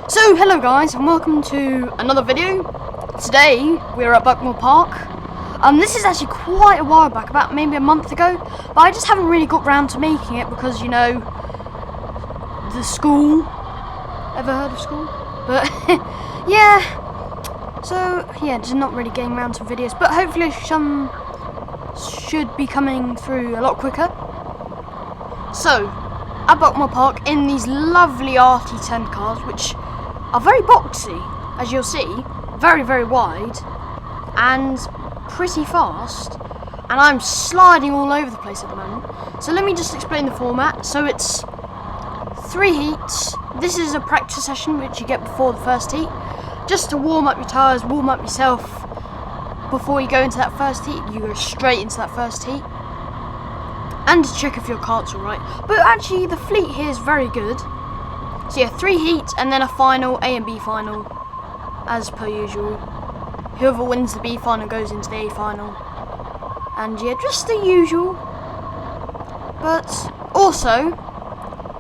So, hello guys, and welcome to another video. Today, we're at Buckmore Park. This is actually quite a while back, about maybe a month ago, but I just haven't really got round to making it because, you know, the school. Ever heard of school? But, yeah. So, yeah, just not really getting around to videos, but hopefully some should be coming through a lot quicker. So, at Buckmore Park, in these lovely RT10 cars, which are very boxy, as you'll see, very, very wide, and pretty fast, and I'm sliding all over the place at the moment. So let me just explain the format. So it's 3 heats. This is a practice session which you get before the first heat, just to warm up your tyres, warm up yourself before you go into that first heat. You go straight into that first heat, and to check if your cart's alright. But actually the fleet here is very good. So yeah, 3 heats and then a final, A and B final, as per usual. Whoever wins the B final goes into the A final. And yeah, just the usual. But also,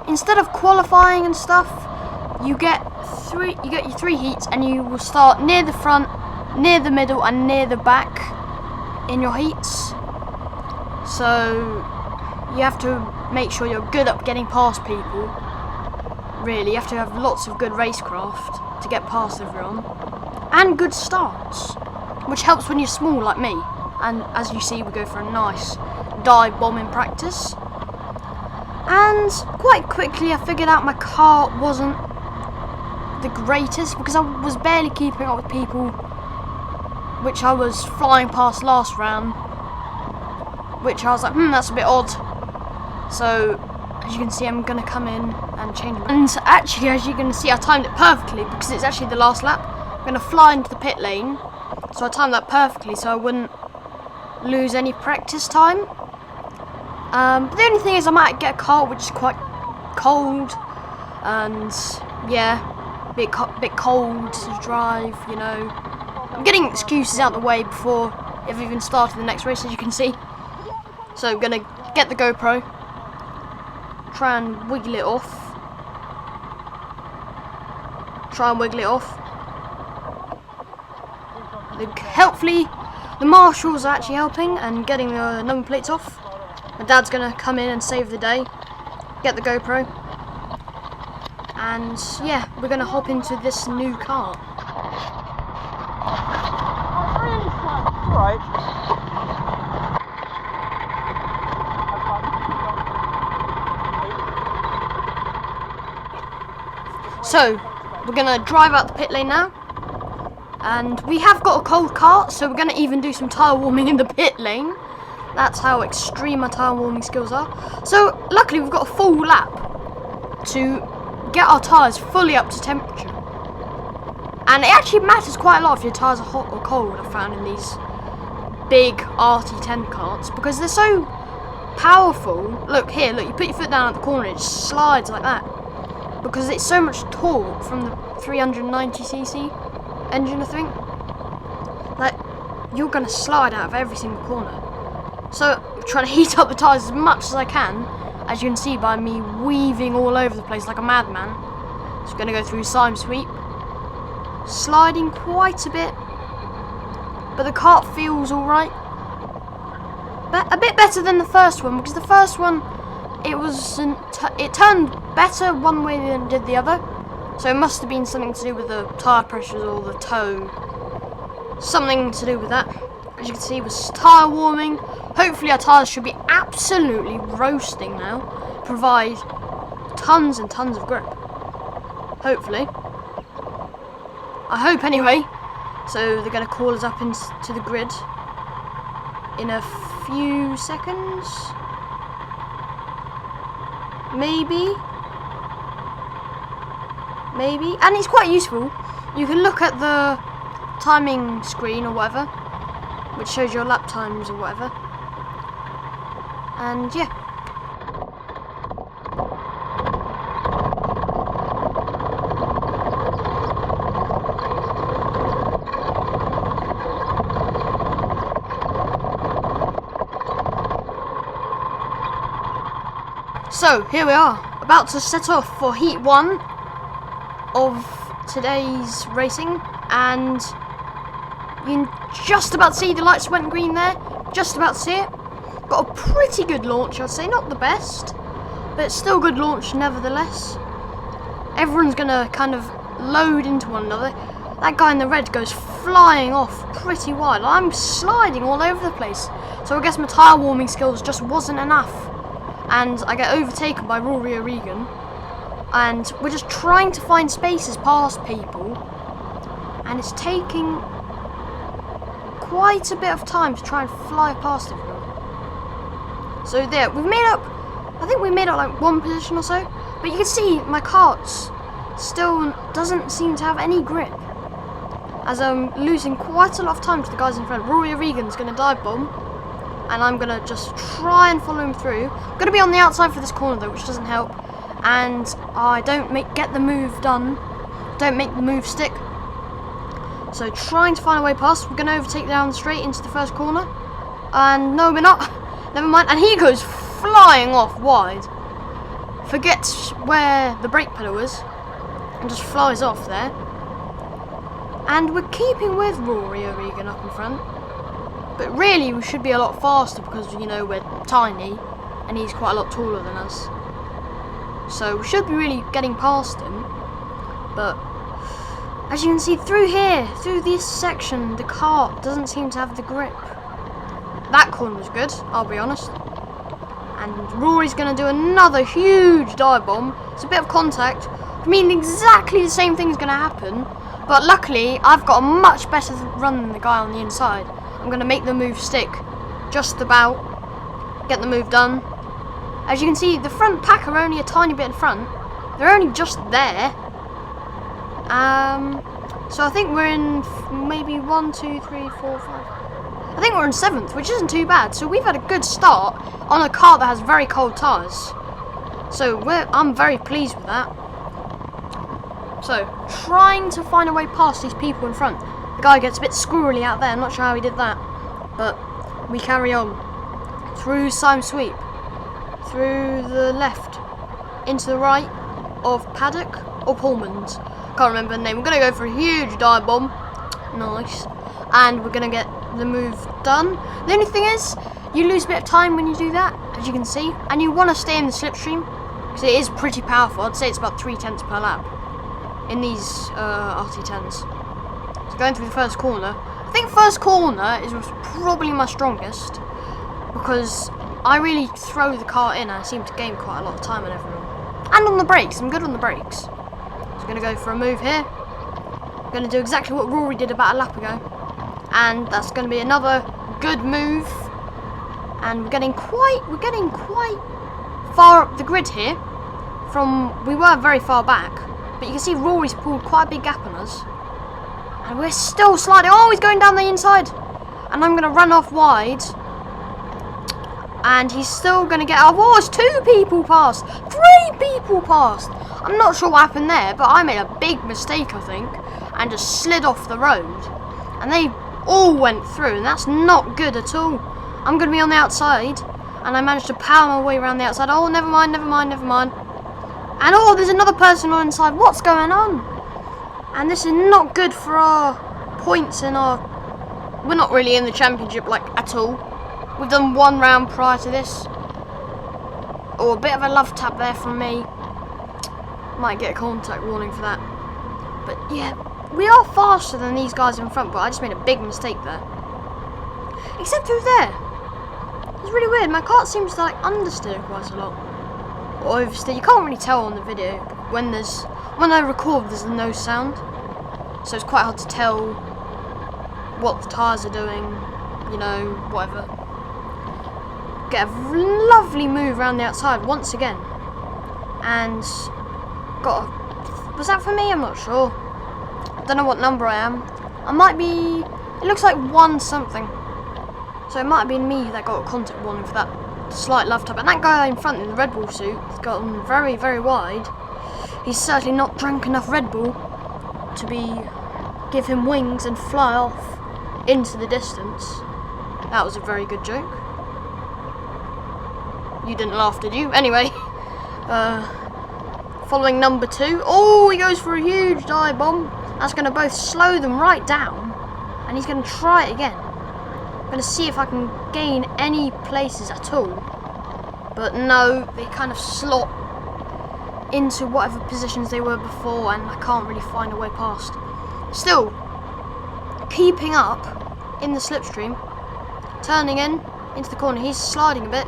instead of qualifying and stuff, you get your 3 heats, and you will start near the front, near the middle, and near the back in your heats. So you have to make sure you're good at getting past people. Really, you have to have lots of good racecraft to get past everyone, and good starts, which helps when you're small like me. And as you see, we go for a nice dive bomb in practice, and quite quickly I figured out my car wasn't the greatest, because I was barely keeping up with people which I was flying past last round, which I was like, that's a bit odd. So as you can see, I'm going to come in and change. And actually, as you can see, I timed it perfectly because it's actually the last lap. I'm going to fly into the pit lane, so I timed that perfectly so I wouldn't lose any practice time. But the only thing is I might get a car which is quite cold, and yeah, a bit cold to drive, you know. I'm getting excuses out of the way before I've even started the next race, as you can see. So I'm going to get the GoPro, try and wiggle it off. Helpfully, the marshals are actually helping and getting the number plates off. My dad's gonna come in and save the day, get the GoPro, and yeah, we're gonna hop into this new car. So, we're going to drive out the pit lane now, and we have got a cold car, so we're going to even do some tyre warming in the pit lane. That's how extreme my tyre warming skills are. So, luckily we've got a full lap to get our tyres fully up to temperature. And it actually matters quite a lot if your tyres are hot or cold, I've found, in these big RT10 carts, because they're so powerful. Look here, look, you put your foot down at the corner, it just slides like that, because it's so much torque from the 390cc engine, I think, that you're going to slide out of every single corner. So I'm trying to heat up the tyres as much as I can, as you can see by me weaving all over the place like a madman. So I'm going to go through Sime Sweep, sliding quite a bit, but the kart feels alright. But a bit better than the first one, because the first one, it turned better one way than it did the other. So it must have been something to do with the tyre pressures or the toe. Something to do with that. As you can see, it was tyre warming. Hopefully our tyres should be absolutely roasting now. Provide tons and tons of grip. Hopefully. I hope anyway. So they're going to call us up into the grid in a few seconds. Maybe, and it's quite useful. You can look at the timing screen or whatever, which shows your lap times or whatever, and yeah. So, here we are, about to set off for Heat 1. of today's racing, and you can just about see the lights went green there. Just about see it. Got a pretty good launch, I'd say. Not the best, but still good launch nevertheless. Everyone's gonna kind of load into one another. That guy in the red goes flying off pretty wide. I'm sliding all over the place. So I guess my tyre warming skills just wasn't enough. And I get overtaken by Rory O'Regan. And we're just trying to find spaces past people. And it's taking quite a bit of time to try and fly past everyone. So there, we've made up, I think we made up like one position or so. But you can see my kart's still doesn't seem to have any grip, as I'm losing quite a lot of time to the guys in front. Rory O'Regan's going to dive bomb, and I'm going to just try and follow him through. I'm going to be on the outside for this corner though, which doesn't help, and I don't get the move done, don't make the move stick. So trying to find a way past. We're going to overtake down straight into the first corner, and no we're not, never mind, and he goes flying off wide, forgets where the brake pedal is, and just flies off there. And we're keeping with Rory O'Regan up in front, but really we should be a lot faster because, you know, we're tiny and he's quite a lot taller than us, so we should be really getting past him. But as you can see through here, through this section, the kart doesn't seem to have the grip. That corner was good, I'll be honest. And Rory's going to do another huge dive bomb. It's a bit of contact. I mean, exactly the same thing's going to happen. But luckily, I've got a much better run than the guy on the inside. I'm going to make the move stick. Just about. Get the move done. As you can see, the front pack are only a tiny bit in front. They're only just there. So I think we're in maybe 1, 2, 3, 4, 5. I think we're in 7th, which isn't too bad. So we've had a good start on a car that has very cold tyres. So I'm very pleased with that. So trying to find a way past these people in front. The guy gets a bit squirrely out there. I'm not sure how he did that, but we carry on through Sime Sweep, through the left, into the right of Paddock or Pullman's. Can't remember the name. We're gonna go for a huge dive bomb. Nice. And we're gonna get the move done. The only thing is, you lose a bit of time when you do that, as you can see, and you want to stay in the slipstream because it is pretty powerful. I'd say it's about 3/10 per lap in these RT10s. So going through the first corner, I think first corner is probably my strongest because I really throw the car in and I seem to gain quite a lot of time on everyone. And on the brakes, I'm good on the brakes. So I'm going to go for a move here. I'm going to do exactly what Rory did about a lap ago. And that's going to be another good move. And we're getting quite far up the grid here. We were very far back. But you can see Rory's pulled quite a big gap on us. And we're still sliding. Oh, he's going down the inside. And I'm going to run off wide. And he's still going to get out. Oh, it's 2 people past. 3 people past. I'm not sure what happened there, but I made a big mistake, I think. And just slid off the road. And they all went through. And that's not good at all. I'm going to be on the outside. And I managed to power my way around the outside. Oh, never mind. And oh, there's another person on the inside. What's going on? And this is not good for our points in our... We're not really in the championship, like, at all. We've done 1 round prior to this. Oh, a bit of a love tap there from me. Might get a contact warning for that. But yeah, we are faster than these guys in front, but I just made a big mistake there. Except through there. It's really weird. My kart seems to like understeer quite a lot. Or oversteer. You can't really tell on the video. When I record, there's no sound. So it's quite hard to tell what the tyres are doing. You know, whatever. Get a lovely move around the outside once again. And was that for me? I'm not sure. Don't know what number I am. I might be... It looks like 1 something. So it might have been me that got a contact warning for that slight love tap. And that guy in front in the Red Bull suit has gotten very, very wide. He's certainly not drank enough Red Bull to give him wings and fly off into the distance. That was a very good joke. You didn't laugh, did you? Anyway, following number 2. Oh, he goes for a huge dive bomb. That's going to both slow them right down, and he's going to try it again. I'm going to see if I can gain any places at all. But no, they kind of slot into whatever positions they were before, and I can't really find a way past. Still, keeping up in the slipstream, turning into the corner. He's sliding a bit,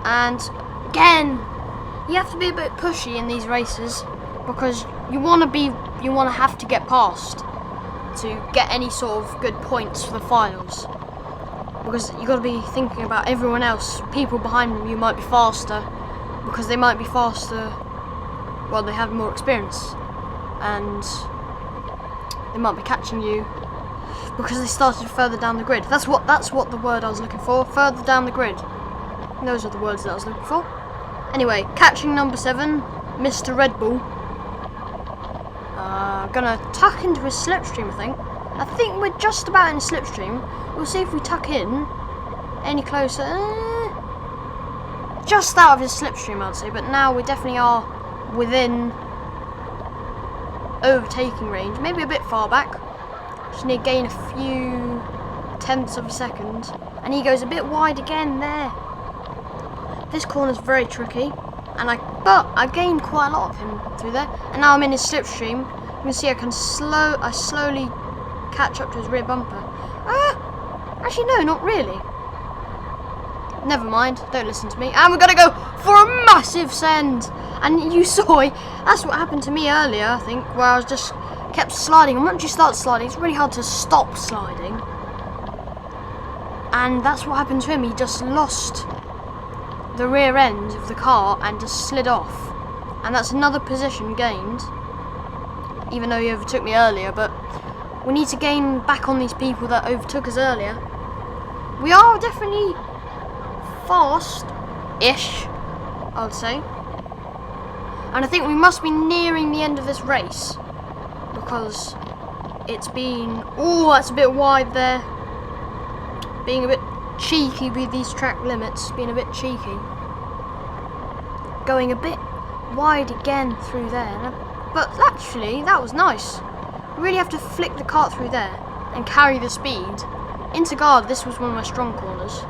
and again, you have to be a bit pushy in these races because you want to have to get past to get any sort of good points for the finals. Because you got to be thinking about everyone else. People behind you might be faster because they might be faster. Well, they have more experience, and they might be catching you because they started further down the grid. That's what the word I was looking for. Further down the grid. Those are the words that I was looking for. Anyway, catching number 7, Mr. Red Bull. Gonna tuck into his slipstream, I think. I think we're just about in a slipstream. We'll see if we tuck in any closer. Just out of his slipstream, I'd say. But now we definitely are within overtaking range. Maybe a bit far back. Just need to gain a few tenths of a second. And he goes a bit wide again there. This corner's very tricky. But I gained quite a lot of him through there. And now I'm in his slipstream. You can see I slowly catch up to his rear bumper. Actually no, not really. Never mind, don't listen to me. And we're gonna go for a massive send. And you saw it. That's what happened to me earlier, I think, where I was just kept sliding. And once you start sliding, it's really hard to stop sliding. And that's what happened to him. He just lost the rear end of the car and just slid off. And that's another position gained, even though he overtook me earlier. But we need to gain back on these people that overtook us earlier. We are definitely fast-ish, I would say. And I think we must be nearing the end of this race because it's been... Oh, that's a bit wide there. Being a bit cheeky with these track limits, being a bit cheeky. Going a bit wide again through there. But actually, that was nice. You really have to flick the cart through there and carry the speed. Into guard, this was one of my strong corners.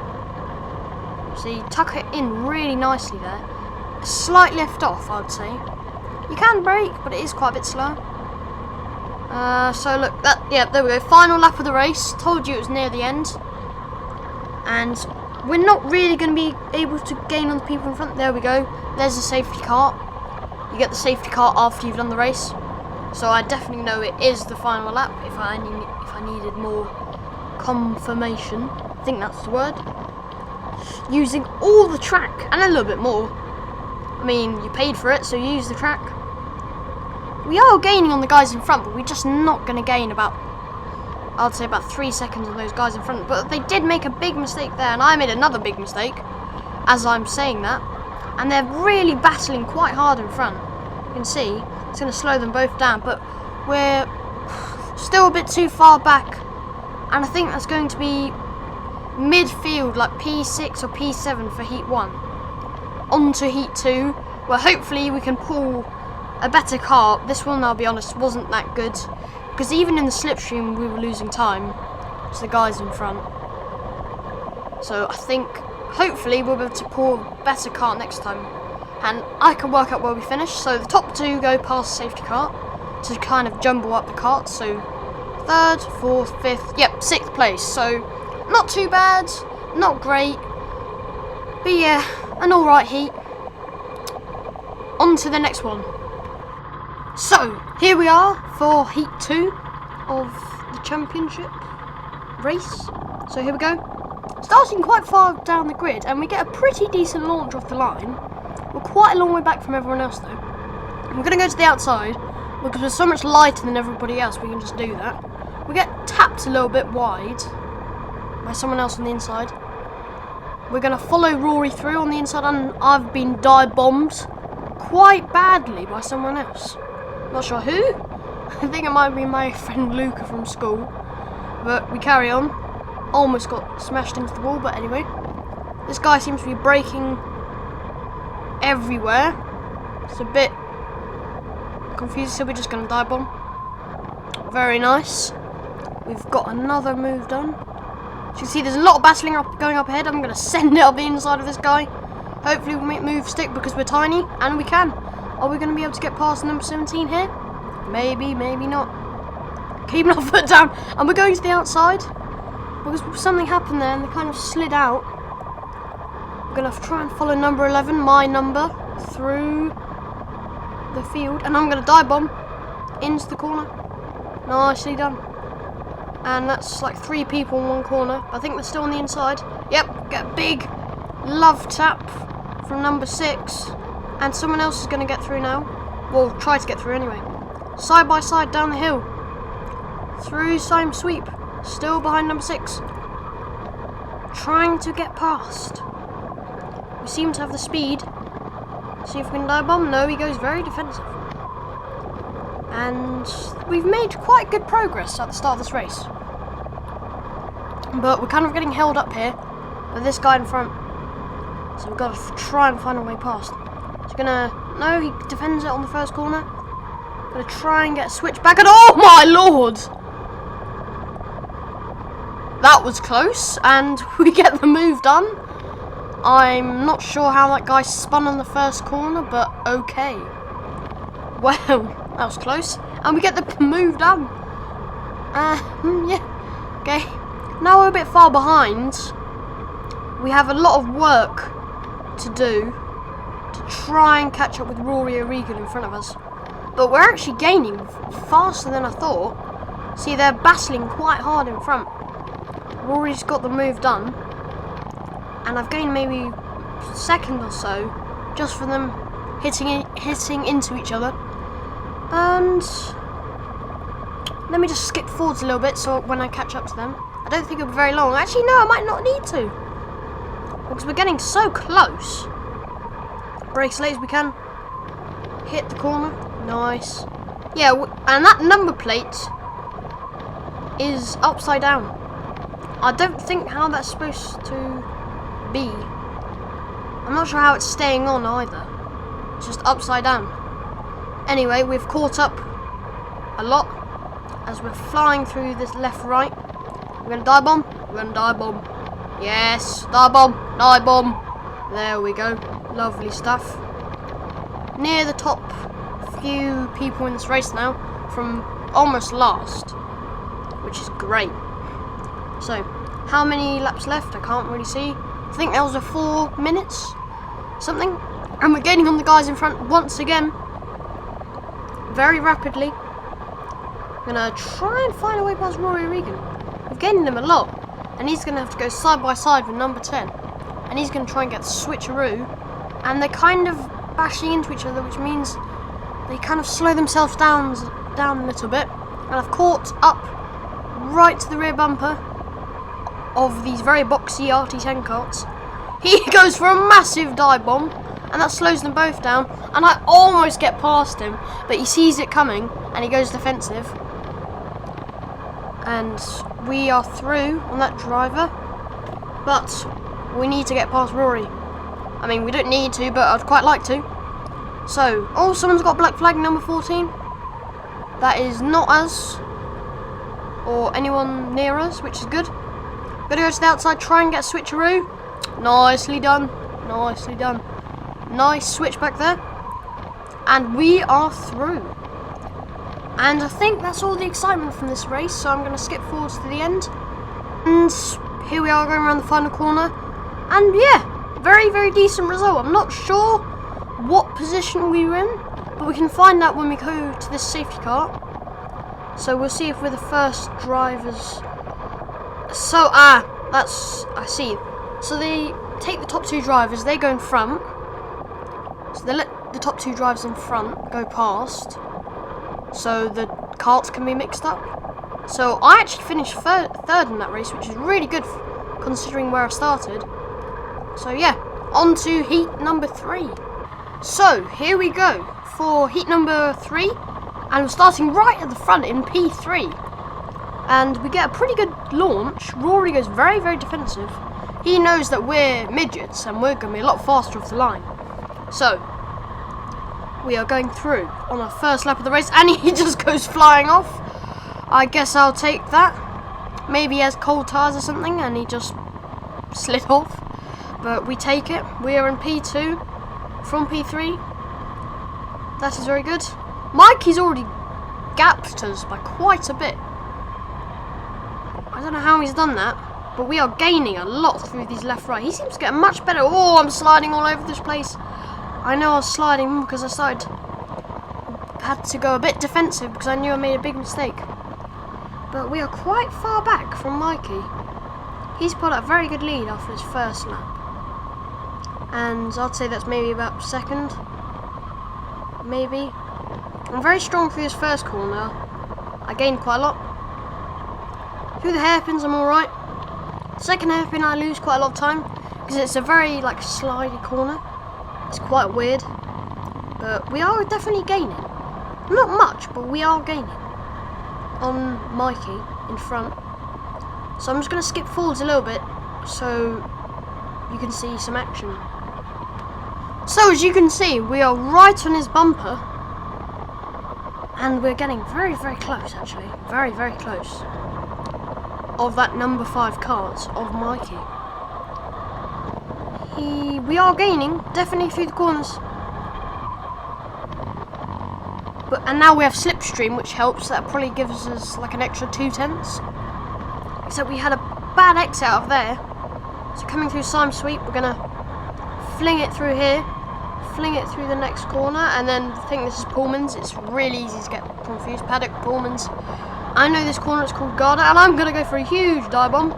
So you tuck it in really nicely there. A slight lift off, I'd say. You can brake, but it is quite a bit slow. So look, there we go. Final lap of the race. Told you it was near the end. And we're not really going to be able to gain on the people in front. There we go. There's the safety cart. You get the safety cart after you've done the race. So I definitely know it is the final lap if I needed more confirmation. I think that's the word. Using all the track and a little bit more. I mean, you paid for it, so you use the track. We are gaining on the guys in front, but we're just not going to gain I'd say about 3 seconds on those guys in front. But they did make a big mistake there, and I made another big mistake as I'm saying that. And they're really battling quite hard in front. You can see it's going to slow them both down, but we're still a bit too far back. And I think that's going to be midfield, like P6 or P7 for Heat 1. Onto Heat 2, where hopefully we can pull a better car. This one, I'll be honest, wasn't that good. Because even in the slipstream, we were losing time to the guys in front. So I think, hopefully, we'll be able to pull a better car next time. And I can work out where we finish. So the top 2 go past the safety car to kind of jumble up the carts. So 3rd, 4th, 5th, yep, 6th place. So not too bad, not great. But yeah, an alright heat. On to the next one. So, here we are for Heat 2 of the championship race. So here we go. Starting quite far down the grid, and we get a pretty decent launch off the line. We're quite a long way back from everyone else though. We're going to go to the outside, because we're so much lighter than everybody else, we can just do that. We get tapped a little bit wide by someone else on the inside. We're going to follow Rory through on the inside, and I've been dive bombed quite badly by someone else. Not sure who. I think it might be my friend Luca from school. But we carry on. Almost got smashed into the wall, but anyway. This guy seems to be braking everywhere. It's a bit confused, so we're just going to dive bomb. Very nice. We've got another move done. As you can see, there's a lot of battling going up ahead. I'm going to send it up the inside of this guy. Hopefully we'll make move stick because we're tiny, and we can. Are we going to be able to get past number 17 here? Maybe, maybe not. Keeping our foot down, and we're going to the outside because something happened there and they kind of slid out. We're going to try and follow number 11, my number, through the field, and I'm going to dive bomb into the corner. Nicely done. And that's like 3 people in one corner. I think they're still on the inside. Yep, get a big love tap from number 6. And someone else is going to get through now. Well, try to get through anyway. Side by side down the hill. Through same sweep. Still behind number 6. Trying to get past. We seem to have the speed. See if we can dive bomb. No, he goes very defensive. And we've made quite good progress at the start of this race. But we're kind of getting held up here with this guy in front. So we've got to try and find a way past. He's gonna... No, he defends it on the first corner. Gonna try and get a switch back and... Oh my lord! That was close, and we get the move done. I'm not sure how that guy spun on the first corner, but okay. Well, that was close. And we get the move done. Yeah. Okay. Now we're a bit far behind. We have a lot of work to do to try and catch up with Rory O'Regan in front of us. But we're actually gaining faster than I thought. See, they're battling quite hard in front. Rory's got the move done. And I've gained maybe a second or so just for them hitting into each other. And let me just skip forwards a little bit so when I catch up to them. I don't think it'll be very long. Actually, no, I might not need to. Because we're getting so close. Brake as late as we can. Hit the corner. Nice. Yeah, and that number plate is upside down. I don't think how that's supposed to be. I'm not sure how it's staying on either. It's just upside down. Anyway, we've caught up a lot as we're flying through this left-right. We're going to dive bomb. We're going to dive bomb. Yes, dive bomb, dive bomb. There we go. Lovely stuff. Near the top few people in this race now, from almost last, which is great. So, how many laps left? I can't really see. I think that was a 4 minutes, something. And we're gaining on the guys in front once again, very rapidly. I'm gonna try and find a way past Rory Regan. We've gained him a lot, and he's gonna have to go side by side with number 10, and he's gonna try and get the switcheroo. And they're kind of bashing into each other, which means they kind of slow themselves down a little bit. And I've caught up right to the rear bumper of these very boxy RT10 carts. He goes for a massive dive bomb, and that slows them both down, and I almost get past him, but he sees it coming and he goes defensive. And we are through on that driver, but we need to get past Rory. I mean, we don't need to, but I'd quite like to. So, oh, someone's got black flag number 14. That is not us or anyone near us, which is good. Gotta go to the outside, try and get a switcheroo. Nicely done. Nicely done. Nice switch back there. And we are through. And I think that's all the excitement from this race, so I'm going to skip forwards to the end. And here we are going around the final corner. And yeah, very, very decent result. I'm not sure what position we were in, but we can find out when we go to this safety car. So we'll see if we're the first drivers. So, I see. So they take the top 2 drivers, they go in front. So they let the top 2 drivers in front go past, so the carts can be mixed up. So I actually finished third in that race, which is really good considering where I started. So yeah, on to heat number 3. So here we go for heat number 3, and we're starting right at the front in P3. And we get a pretty good launch. Rory goes very, very defensive. He knows that we're midgets and we're going to be a lot faster off the line. So, we are going through on our first lap of the race, and he just goes flying off. I guess I'll take that. Maybe he has cold tires or something and he just slid off. But we take it. We are in P2 from P3. That is very good. Mikey's already gapped us by quite a bit. I don't know how he's done that, but we are gaining a lot through these left-right. He seems to get much better. Oh, I'm sliding all over this place. I know I was sliding because I had to go a bit defensive because I knew I made a big mistake. But we are quite far back from Mikey. He's put up a very good lead after his first lap. And I'd say that's maybe about second. Maybe. I'm very strong through his first corner. I gained quite a lot. Through the hairpins I'm alright. Second hairpin I lose quite a lot of time because it's a very slidey corner. It's quite weird. But we are definitely gaining. Not much, but we are gaining on Mikey in front. So I'm just going to skip forwards a little bit so you can see some action. So as you can see, we are right on his bumper. And we're getting very, very close actually. Very, very close. Of that number 5 cars of Mikey. We are gaining, definitely through the corners. And now we have slipstream, which helps. That probably gives us an extra 2/10. Except we had a bad exit out of there. So coming through Sime Sweep, we're going to fling it through here. Fling it through the next corner. And then I think this is Pullman's. It's really easy to get confused. Paddock, Pullman's. I know this corner is called Garda. And I'm going to go for a huge dive bomb.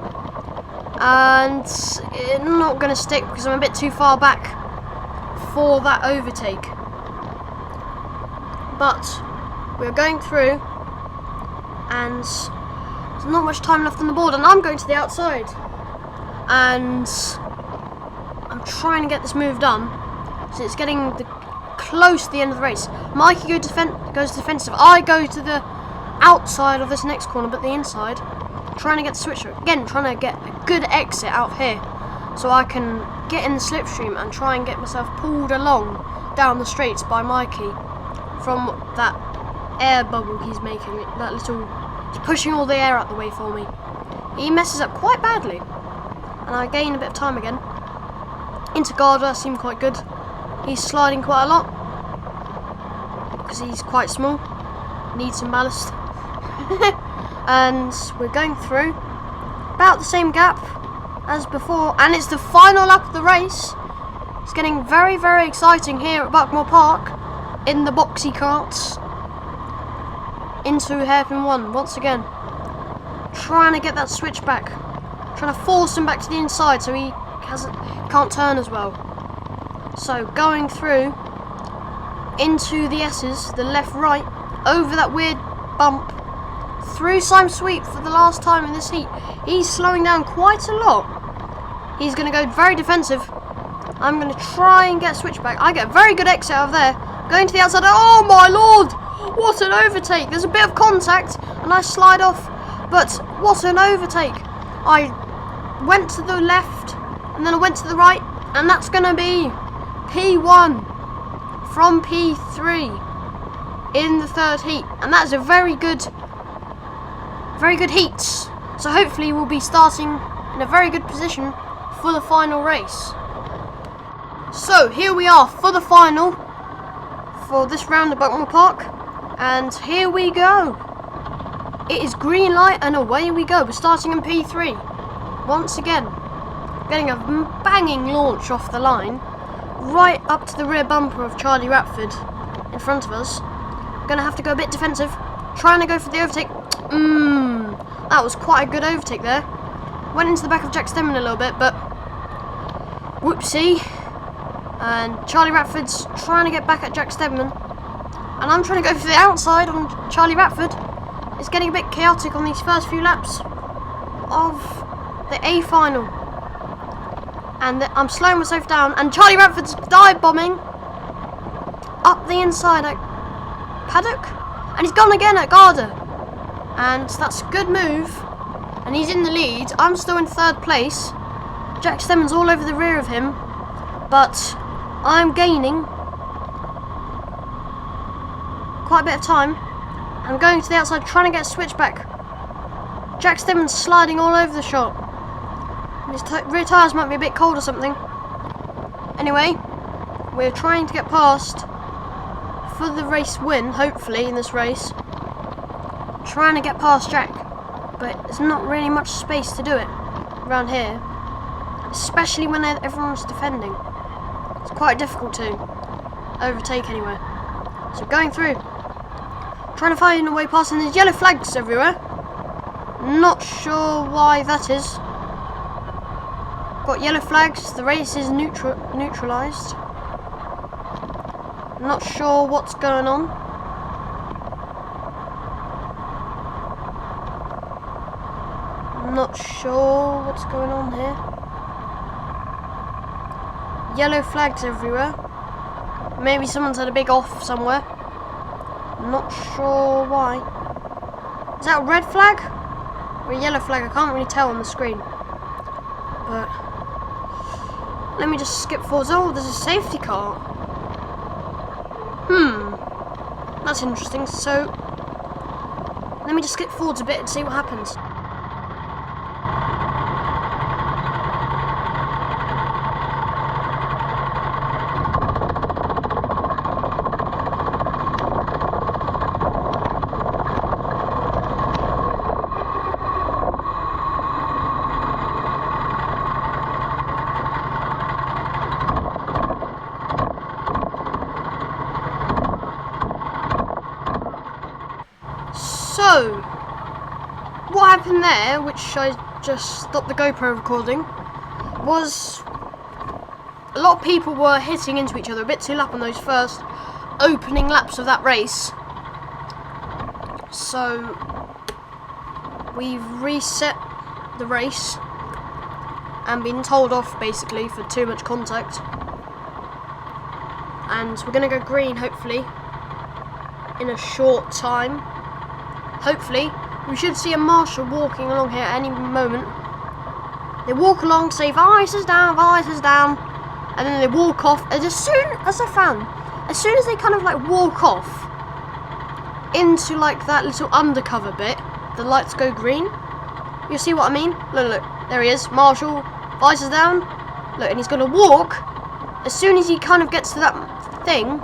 And it's not going to stick because I'm a bit too far back for that overtake. But we're going through, and there's not much time left on the board, and I'm going to the outside, and I'm trying to get this move done. So it's getting close to the end of the race. Mikey goes defensive. I go to the outside of this next corner, but the inside, trying to get the switch again, trying to get a good exit out here, so I can get in the slipstream and try and get myself pulled along down the straights by Mikey. From that air bubble he's making, he's pushing all the air out the way for me. He messes up quite badly, and I gain a bit of time again. Into Garda seemed quite good. He's sliding quite a lot because he's quite small, needs some ballast. And we're going through about the same gap as before, and it's the final lap of the race. It's getting very, very exciting here at Buckmore Park. In the boxy carts into hairpin 1 once again, trying to get that switch back, trying to force him back to the inside so he can't turn as well. So going through into the S's, the left right, over that weird bump, through Sime Sweep for the last time in this heat. He's slowing down quite a lot. He's going to go very defensive. I'm going to try and get a switch back. I get a very good exit out of there. Going to the outside. Oh my lord! What an overtake! There's a bit of contact and I slide off. But what an overtake! I went to the left and then I went to the right, and that's going to be P1 from P3 in the third heat. And that is a very good heat. So hopefully we'll be starting in a very good position for the final race. So here we are for the final. For this round of Buckmore Park, and here we go. It is green light and away we go. We're starting in P3 once again, getting a banging launch off the line right up to the rear bumper of Charlie Ratford in front of us. Gonna have to go a bit defensive, trying to go for the overtake. That was quite a good overtake there. Went into the back of Jack Stemman a little bit, but whoopsie. And Charlie Ratford's trying to get back at Jack Stedman, and I'm trying to go for the outside on Charlie Ratford. It's getting a bit chaotic on these first few laps of the A final, and I'm slowing myself down, and Charlie Ratford's dive bombing up the inside at Paddock, and he's gone again at Garda, and that's a good move, and he's in the lead. I'm still in third place. Jack Stedman's all over the rear of him, but I'm gaining quite a bit of time. I'm going to the outside trying to get a switchback. Jack Stimmons sliding all over the shop. His rear tyres might be a bit cold or something. Anyway, we're trying to get past for the race win, hopefully, in this race. Trying to get past Jack, but there's not really much space to do it around here, especially when everyone's defending. It's quite difficult to overtake anywhere. So going through, trying to find a way past, and there's yellow flags everywhere. Not sure why that is. Got yellow flags, the race is neutralised. Not sure what's going on. Not sure what's going on here. Yellow flags everywhere. Maybe someone's had a big off somewhere. Not sure why. Is that a red flag or a yellow flag? I can't really tell on the screen. But let me just skip forwards. Oh, there's a safety car. That's interesting. So let me just skip forwards a bit and see what happens. So, what happened there, which I just stopped the GoPro recording, was a lot of people were hitting into each other a bit too lap on those first opening laps of that race. So, we've reset the race and been told off basically for too much contact. And we're going to go green hopefully in a short time. Hopefully, we should see a marshal walking along here at any moment. They walk along, say visors down, and then they walk off. And as soon as they kind of like walk off into like that little undercover bit, the lights go green. You see what I mean? Look, there he is, marshal, visors down. Look, and he's gonna walk. As soon as he kind of gets to that thing,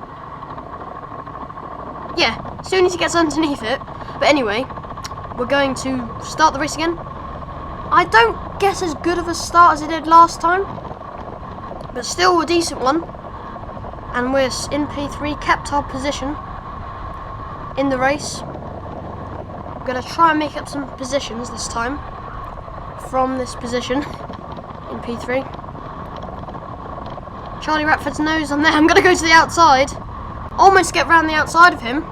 yeah, as soon as he gets underneath it. But anyway, we're going to start the race again. I don't guess as good of a start as I did last time, but still a decent one. And we're in P3, kept our position in the race. We're going to try and make up some positions this time from this position in P3. Charlie Ratford's nose on there. I'm going to go to the outside. Almost get round the outside of him,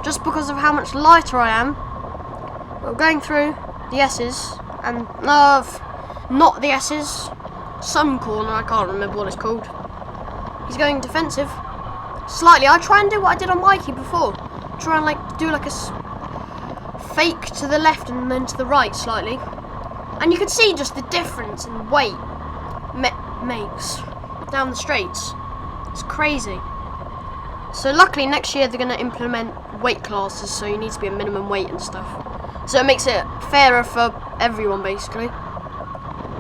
just because of how much lighter I am. We're going through the S's and not the S's, some corner, I can't remember what it's called. He's going defensive slightly. I try and do what I did on Mikey before. Try and like do like a fake to the left and then to the right slightly. And you can see just the difference in weight makes down the straights. It's crazy. So luckily next year they're going to implement weight classes, so you need to be a minimum weight and stuff. So it makes it fairer for everyone basically.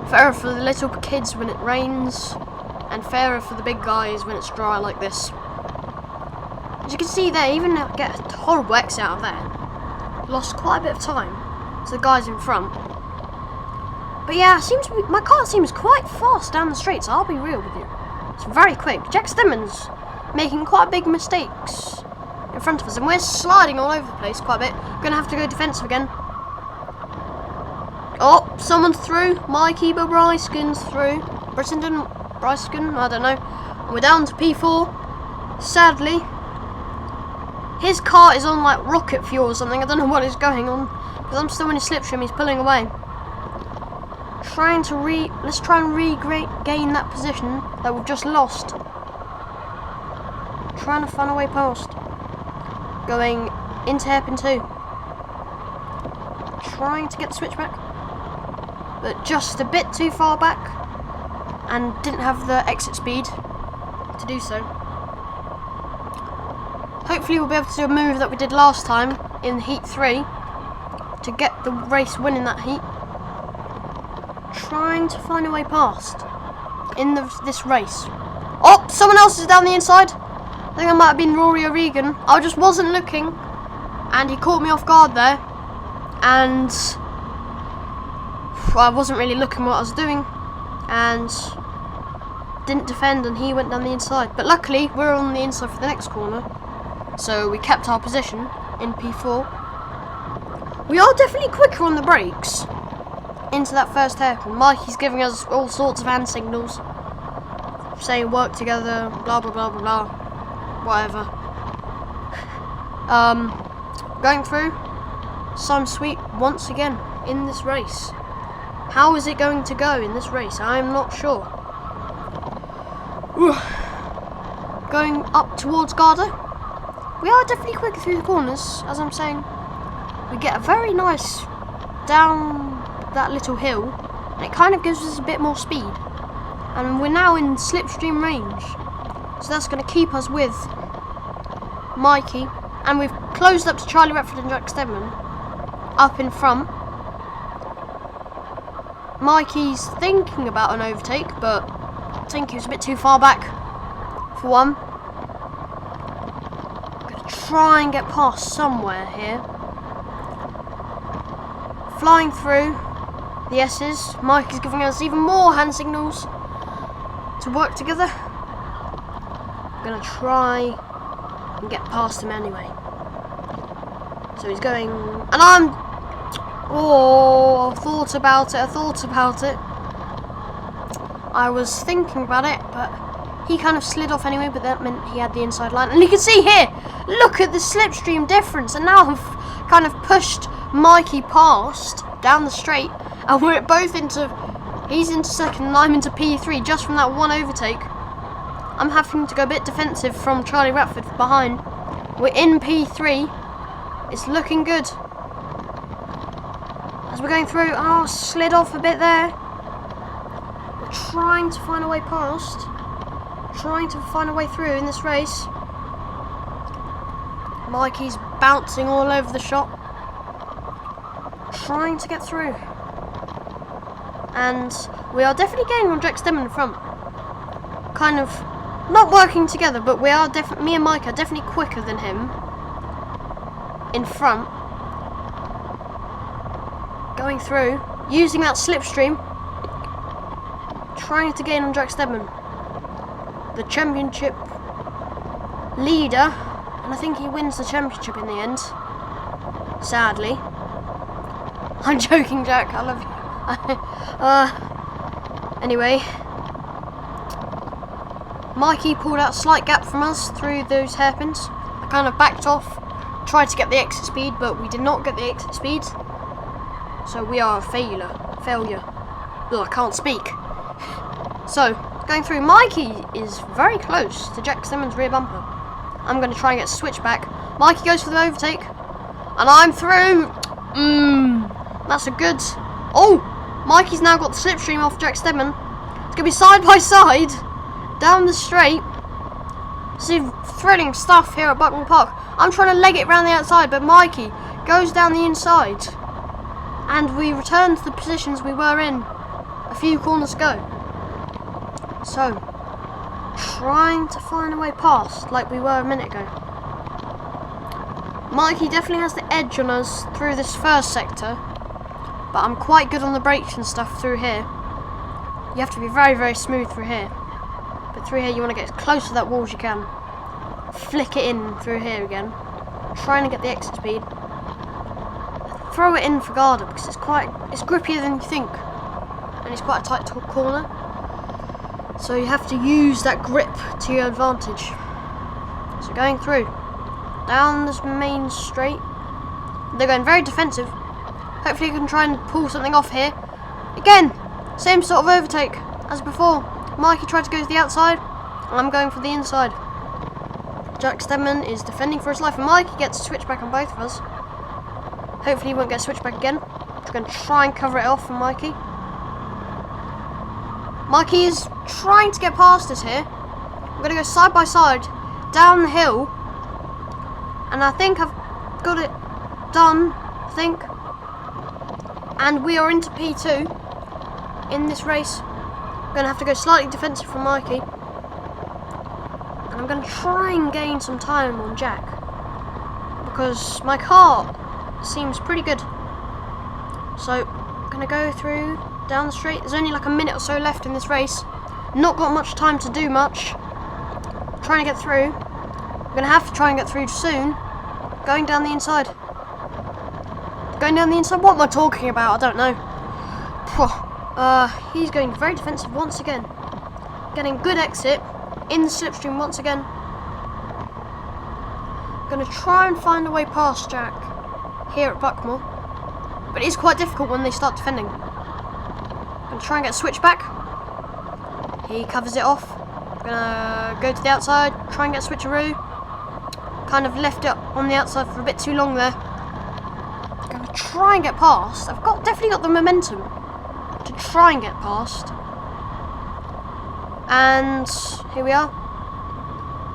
Fairer for the little kids when it rains, and fairer for the big guys when it's dry like this. As you can see there, even if I get a horrible exit out of there, lost quite a bit of time to the guys in front. But yeah, my car seems quite fast down the straight, so I'll be real with you. It's very quick. Jack Stimmons making quite big mistakes in front of us, and we're sliding all over the place quite a bit. Gonna have to go defensive again. Oh, someone's through. Mikey Bryskin's through. Bryskin, I don't know. We're down to P4. Sadly, his car is on like rocket fuel or something. I don't know what is going on, because I'm still in his slipstream. He's pulling away. Let's try and regain that position that we've just lost. Trying to find a way past. Going into hairpin 2. Trying to get the switchback, but just a bit too far back and didn't have the exit speed to do so. Hopefully we'll be able to do a move that we did last time in Heat 3 to get the race win in that heat. Trying to find a way past in this race. Oh, someone else is down the inside. I think that might have been Rory O'Regan. I just wasn't looking, and he caught me off guard there. And I wasn't really looking what I was doing, and didn't defend, and he went down the inside. But luckily, we're on the inside for the next corner, so we kept our position in P4. We are definitely quicker on the brakes into that first hairpin. Mikey's giving us all sorts of hand signals, saying work together, blah blah blah blah blah, whatever. Going through some sweep once again in this race. How is it going to go in this race? I'm not sure. Going up towards Garda. We are definitely quicker through the corners, as I'm saying. We get a very nice down that little hill, and it kind of gives us a bit more speed. And we're now in slipstream range, so that's going to keep us with Mikey. And we've closed up to Charlie Retford and Jack Stedman up in front. Mikey's thinking about an overtake, but I think he was a bit too far back for one. I'm going to try and get past somewhere here. Flying through the S's. Mikey's giving us even more hand signals to work together. I'm going to try and get past him anyway. So he's going, and I thought about it. I was thinking about it, but he kind of slid off anyway, but that meant he had the inside line. And you can see here, look at the slipstream difference. And now I've kind of pushed Mikey past down the straight, and we're both he's into second and I'm into P3 just from that one overtake. I'm having to go a bit defensive from Charlie Ratford behind. We're in P3. It's looking good. As we're going through, slid off a bit there. We're trying to find a way past. Trying to find a way through in this race. Mikey's bouncing all over the shop. Trying to get through. And we are definitely gaining on Jack Stedman in front. Kind of not working together, but we are me and Mike are definitely quicker than him in front. Going through, using that slipstream, trying to gain on Jack Stedman, the championship leader, and I think he wins the championship in the end. Sadly. I'm joking, Jack, I love you. Anyway, Mikey pulled out a slight gap from us through those hairpins. I kind of backed off, tried to get the exit speed, but we did not get the exit speed. So we are a failure. Ugh, I can't speak. So, going through, Mikey is very close to Jack Simmons' rear bumper. I'm going to try and get a switch back. Mikey goes for the overtake, and I'm through. That's a good. Oh, Mikey's now got the slipstream off Jack Stedman. It's going to be side by side down the straight. See, thrilling stuff here at Buckmore Park. I'm trying to leg it around the outside, but Mikey goes down the inside. And we return to the positions we were in a few corners ago. So, trying to find a way past like we were a minute ago. Mikey definitely has the edge on us through this first sector, but I'm quite good on the brakes and stuff through here. You have to be very, very smooth through here. But through here you want to get as close to that wall as you can. Flick it in through here again. Trying to get the exit speed. Throw it in for Garda because it's grippier than you think. And it's quite a tight corner. So you have to use that grip to your advantage. So going through. Down this main straight. They're going very defensive. Hopefully you can try and pull something off here. Again, same sort of overtake as before. Mikey tried to go to the outside. I'm going for the inside. Jack Stedman is defending for his life, and Mikey gets a switchback on both of us. Hopefully he won't get a switchback again. I'm going to try and cover it off for Mikey. Mikey is trying to get past us here. We're going to go side by side down the hill. And I think I've got it done, I think. And we are into P2 in this race. I'm going to have to go slightly defensive from Mikey. And I'm going to try and gain some time on Jack. Because my car seems pretty good. So, I'm going to go through, down the straight. There's only like a minute or so left in this race. Not got much time to do much. Trying to get through. I'm going to have to try and get through soon. Going down the inside. Going down the inside? What am I talking about? I don't know. He's going very defensive once again. Getting good exit in the slipstream once again. Going to try and find a way past Jack here at Buckmore. But it is quite difficult when they start defending. Going to try and get a switch back. He covers it off. Gonna go to the outside, try and get a switcheroo. Kind of left it on the outside for a bit too long there. Gonna try and get past. I've definitely got the momentum to try and get past. And here we are.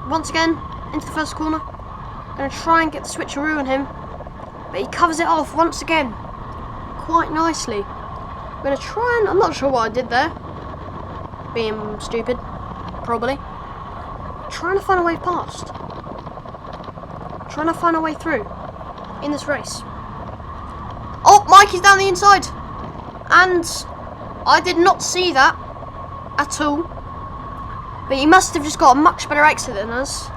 Once again, into the first corner. Gonna try and get the switcheroo on him. But he covers it off once again. Quite nicely. I'm gonna try and, I'm not sure what I did there. Being stupid, probably. Trying to find a way past. Trying to find a way through in this race. Oh, Mikey's down the inside. And I did not see that at all. But he must have just got a much better exit than us.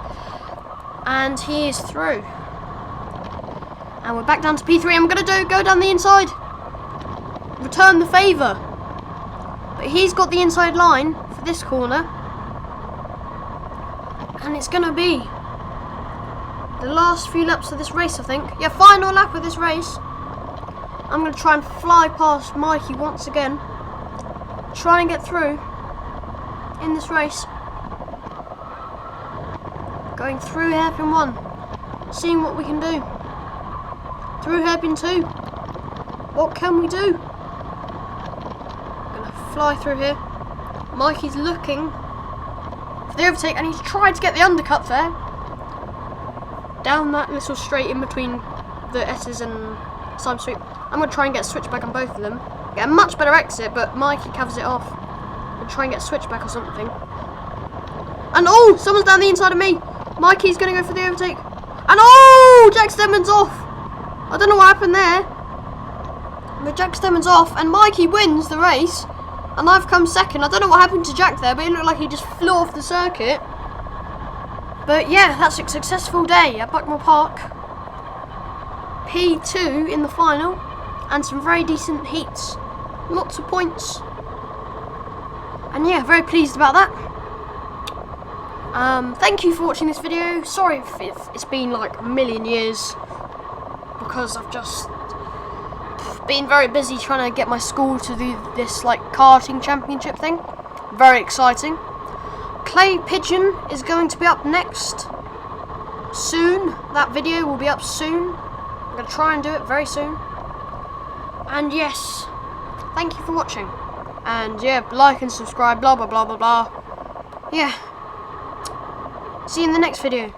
And he is through. And we're back down to P3. I'm going to go down the inside. Return the favour. But he's got the inside line for this corner. And it's going to be the last few laps of this race, I think. Yeah, final lap of this race. I'm going to try and fly past Mikey once again. Try and get through in this race. Going through hairpin 1. Seeing what we can do. Through hairpin 2. What can we do? Going to fly through here. Mikey's looking for the overtake and he's tried to get the undercut there. Down that little straight in between the S's and side sweep. I'm going to try and get a switchback on both of them. Get a much better exit, but Mikey covers it off. And try and get a switchback or something. And oh, someone's down the inside of me. Mikey's going to go for the overtake. And oh, Jack Stemman's off. I don't know what happened there. But Jack Stemman's off and Mikey wins the race. And I've come second. I don't know what happened to Jack there, but it looked like he just flew off the circuit. But yeah, that's a successful day at Buckmore Park. P2 in the final. And some very decent heats. Lots of points. And yeah, very pleased about that. Thank you for watching this video. Sorry if it's been like a million years. Because I've just been very busy trying to get my school to do this like karting championship thing. Very exciting. Clay Pigeon is going to be up next. Soon. That video will be up soon. I'm going to try and do it very soon. And yes, thank you for watching. And yeah, like and subscribe, blah blah blah blah blah. Yeah. See you in the next video.